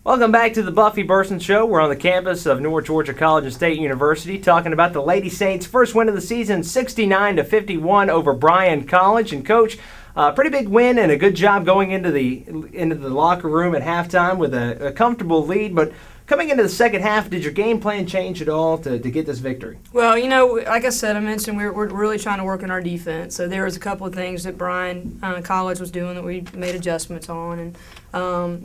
Welcome back to the Buffie Burson Show. We're on the campus of North Georgia College and State University talking about the Lady Saints' first win of the season, 69-51 over Bryan College. And Coach, pretty big win and a good job going into the locker room at halftime with a comfortable lead. But coming into the second half, did your game plan change at all to get this victory? Well, like I mentioned, we're really trying to work on our defense. So there was a couple of things that Bryan College was doing that we made adjustments on. And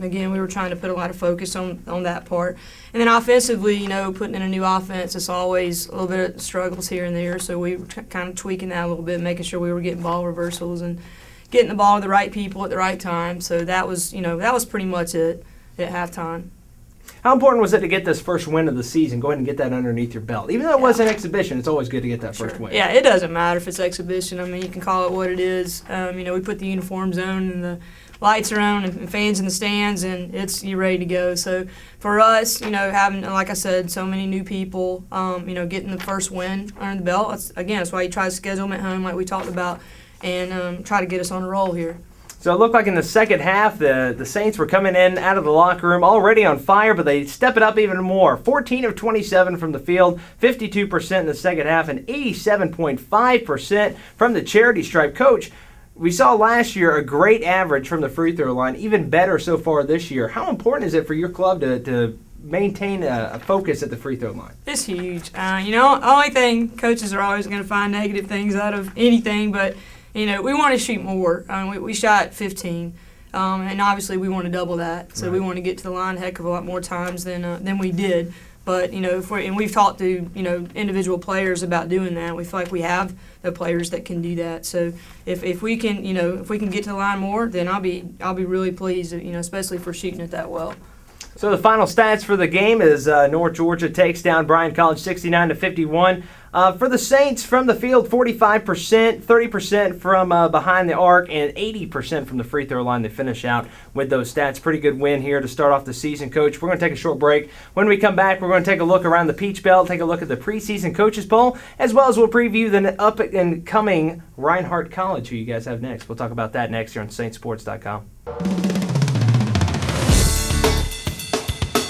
again, we were trying to put a lot of focus on that part. And then offensively, putting in a new offense, it's always a little bit of struggles here and there. So we were kind of tweaking that a little bit, making sure we were getting ball reversals and getting the ball to the right people at the right time. So that was pretty much it at halftime. How important was it to get this first win of the season? Go ahead and get that underneath your belt. Even though it was an exhibition, it's always good to get that first win. Yeah, it doesn't matter if it's exhibition. I mean, you can call it what it is. We put the uniforms on and the lights are on and fans in the stands, and you're ready to go. So for us, having, like I said, so many new people, getting the first win under the belt, that's why you try to schedule them at home like we talked about and try to get us on a roll here. So it looked like in the second half, the Saints were coming in out of the locker room already on fire, but they step it up even more. 14 of 27 from the field, 52% in the second half, and 87.5% from the charity stripe. Coach, we saw last year a great average from the free throw line, even better so far this year. How important is it for your club to maintain a focus at the free throw line? It's huge. Only thing, coaches are always going to find negative things out of anything, but we want to shoot more. We shot 15, and obviously we want to double that. So we want to get to the line a heck of a lot more times than we did. But and we've talked to individual players about doing that. We feel like we have the players that can do that. So if we can get to the line more, then I'll be really pleased. Especially if we're shooting it that well. So the final stats for the game is North Georgia takes down Bryan College 69-51. For the Saints, from the field, 45%, 30% from behind the arc, and 80% from the free throw line. They finish out with those stats. Pretty good win here to start off the season, Coach. We're going to take a short break. When we come back, we're going to take a look around the Peach Belt, take a look at the preseason coaches poll, as well as we'll preview the up-and-coming Reinhardt College, who you guys have next. We'll talk about that next here on SaintSports.com.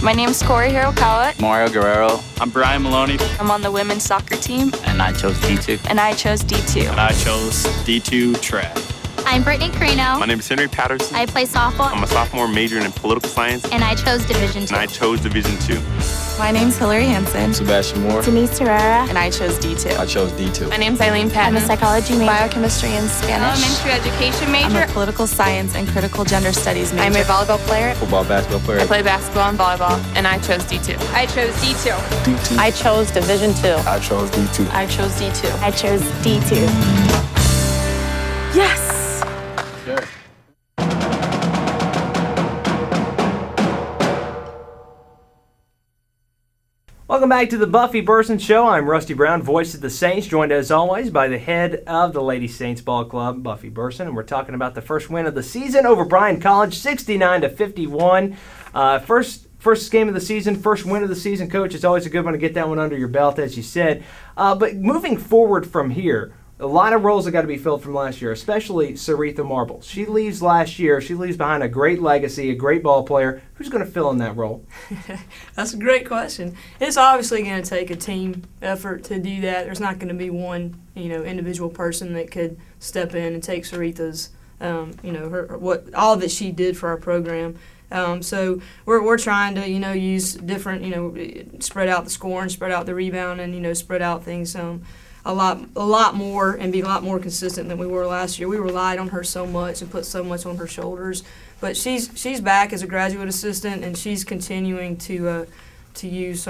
My name's Corey Hirakawa. Mario Guerrero. I'm Brian Maloney. I'm on the women's soccer team. And I chose D2. And I chose D2. And I chose D2 track. I'm Brittany Carino. My name is Henry Patterson. I play softball. I'm a sophomore majoring in political science. And I chose Division 2. And I chose Division 2. My name's Hillary Hansen. Sebastian Moore. Denise Herrera. And I chose D2. I chose D2. My name's Eileen Patton. I'm a psychology major. Biochemistry and Spanish. Elementary education major. I'm a political science and critical gender studies major. I'm a volleyball player. Football, basketball player. I play basketball and volleyball. And I chose D2. I chose D2. D2. I chose Division 2. I chose D2. I chose D2. I chose D2. Yes! Okay. Welcome back to the Buffie Burson Show. I'm Rusty Brown, voice of the Saints, joined as always by the head of the Lady Saints Ball Club, Buffie Burson, and we're talking about the first win of the season over Bryan College, 69-51. First game of the season, first win of the season, Coach. It's always a good one to get that one under your belt, as you said. But moving forward from here, a lot of roles have got to be filled from last year, especially Saritha Marble. She leaves last year. She leaves behind a great legacy, a great ball player. Who's going to fill in that role? That's a great question. It's obviously going to take a team effort to do that. There's not going to be one, individual person that could step in and take Saritha's, all that she did for our program. So we're trying to, use different, spread out the scoring, spread out the rebound, and spread out things. A lot more and be a lot more consistent than we were last year. We relied on her so much and put so much on her shoulders, but she's back as a graduate assistant and she's continuing to use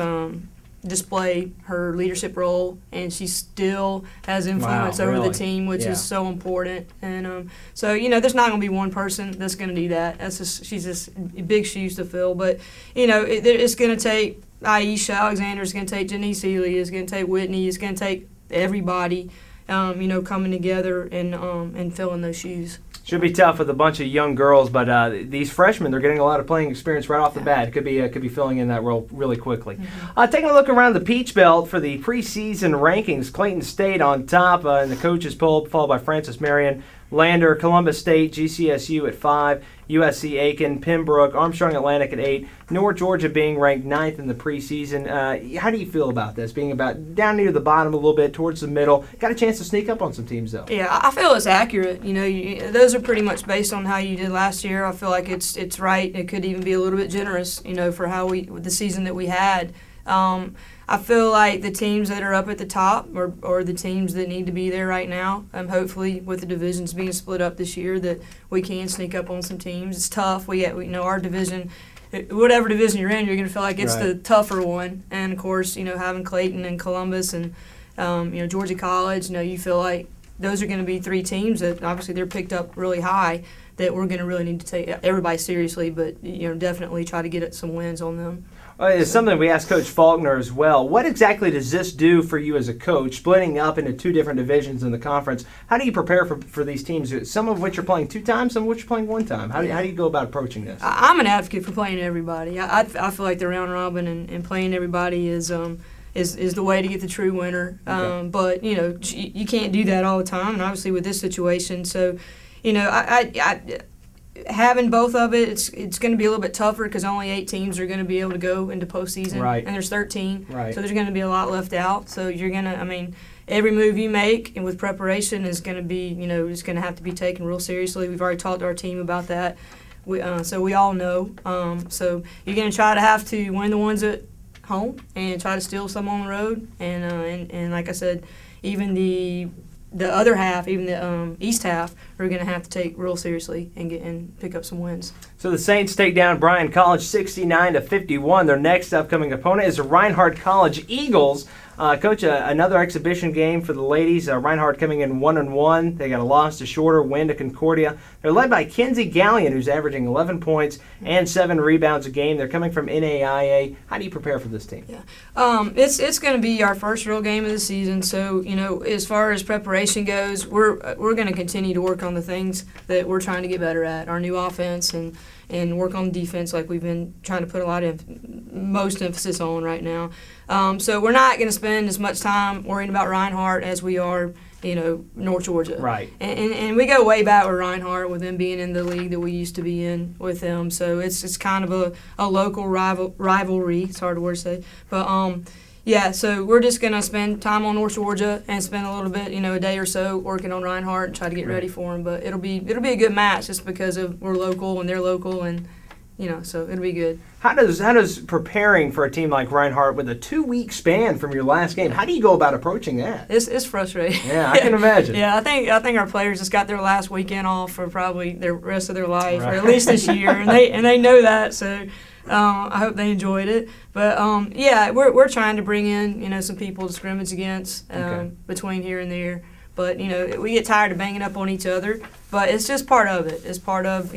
display her leadership role, and she still has influence over the team, which is so important. And so there's not going to be one person that's going to do that. She's just big shoes to fill, but it's going to take Aisha Alexander, it's going to take Janice Healy, it's going to take Whitney, it's going to take everybody, coming together and filling those shoes. Should be tough with a bunch of young girls, but these freshmen, they're getting a lot of playing experience right off the bat. Could be filling in that role really quickly. Mm-hmm. Taking a look around the Peach Belt for the preseason rankings, Clayton State on top in the coaches poll, followed by Francis Marion, Lander, Columbus State, GCSU at 5, USC Aiken, Pembroke, Armstrong Atlantic at 8, North Georgia being ranked 9th in the preseason. How do you feel about this, being about down near the bottom a little bit, towards the middle? Got a chance to sneak up on some teams, though. Yeah, I feel it's accurate. Those are pretty much based on how you did last year. I feel like it's right. It could even be a little bit generous, for the season that we had. I feel like the teams that are up at the top are the teams that need to be there right now. Hopefully, with the divisions being split up this year, that we can sneak up on some teams. It's tough. We our division, whatever division you're in, you're going to feel like it's the tougher one. And of course, having Clayton and Columbus and Georgia College, you feel like those are going to be 3 teams that obviously they're picked up really high, that we're going to really need to take everybody seriously, but definitely try to get some wins on them. It's something we asked Coach Faulkner as well. What exactly does this do for you as a coach, splitting up into 2 different divisions in the conference? How do you prepare for these teams, some of which are playing 2 times, some of which are playing 1 time? How do you go about approaching this? I'm an advocate for playing everybody. I feel like the round robin and playing everybody is the way to get the true winner. Okay. But you can't do that all the time, and obviously with this situation, so having both of it, it's going to be a little bit tougher because only 8 teams are going to be able to go into postseason, right. And there's 13, right. So there's going to be a lot left out. So you're going to, every move you make and with preparation is going to be, it's going to have to be taken real seriously. We've already talked to our team about that, so we all know. So you're going to try to have to win the ones at home and try to steal some on the road, and like I said, even the other half, even the east half, are going to have to take real seriously and pick up some wins. So the Saints take down Bryan College 69-51. Their next upcoming opponent is the Reinhardt College Eagles. Coach, another exhibition game for the ladies. Reinhardt coming in 1-1. They got a loss to Shorter, win to Concordia. They're led by Kinsey Gallion, who's averaging 11 points and 7 rebounds a game. They're coming from NAIA. How do you prepare for this team? Yeah, it's going to be our first real game of the season. So as far as preparation goes, we're going to continue to work on the things that we're trying to get better at, our new offense and work on defense like we've been trying to put a lot of most emphasis on right now. So we're not going to spend as much time worrying about Reinhardt as we are, North Georgia. Right. And we go way back with Reinhardt, with them being in the league that we used to be in with them. So it's kind of a local rivalry. It's hard word to say. But, yeah, so we're just going to spend time on North Georgia and spend a little bit, a day or so working on Reinhardt and try to get ready for them. But it'll be a good match just because we're local and they're local, and so it'll be good. How does preparing for a team like Reinhardt with a 2-week span from your last game, how do you go about approaching that? It's frustrating. Yeah, I can imagine. Yeah, I think our players just got their last weekend off for probably the rest of their life, or at least this year, and they know that. So I hope they enjoyed it. But yeah, we're trying to bring in some people to scrimmage against between here and there. But we get tired of banging up on each other. But it's just part of it. It's part of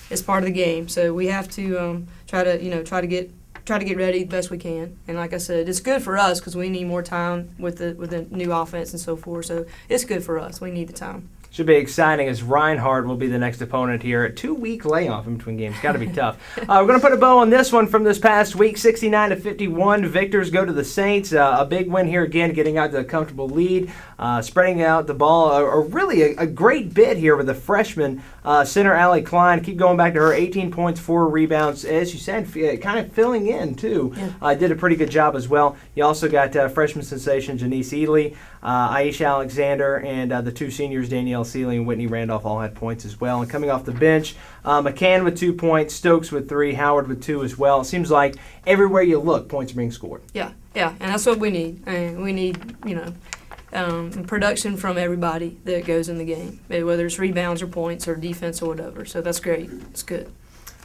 it's part of the game. So we have to try to get ready the best we can. And like I said, it's good for us because we need more time with the new offense and so forth. So it's good for us. We need the time. Should be exciting as Reinhardt will be the next opponent here. A 2-week layoff in between games. Got to be tough. We're going to put a bow on this one from this past week. 69-51. Victors go to the Saints. A big win here again, getting out to a comfortable lead. Spreading out the ball. Really a great bit here with the freshman center, Allie Klein. Keep going back to her. 18 points, 4 rebounds. As you said, kind of filling in, too. Yeah. Did a pretty good job as well. You also got freshman sensation Janice Ely, Aisha Alexander, and the 2 seniors, Danielle Seeley and Whitney Randolph, all had points as well. And coming off the bench, McCann with 2 points, Stokes with 3, Howard with 2 as well. It seems like everywhere you look, points are being scored. Yeah, and that's what we need. We need, production from everybody that goes in the game, whether it's rebounds or points or defense or whatever. So that's great. It's good.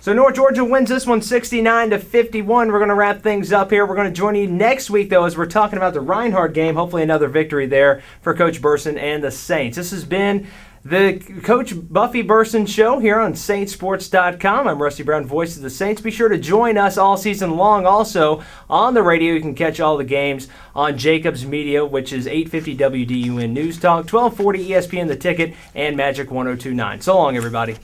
So North Georgia wins this one 69-51. We're going to wrap things up here. We're going to join you next week, though, as we're talking about the Reinhardt game. Hopefully another victory there for Coach Burson and the Saints. This has been the Coach Buffie Burson Show here on Saintsports.com. I'm Rusty Brown, voice of the Saints. Be sure to join us all season long. Also, on the radio, you can catch all the games on Jacobs Media, which is 850 WDUN News Talk, 1240 ESPN The Ticket, and Magic 102.9. So long, everybody.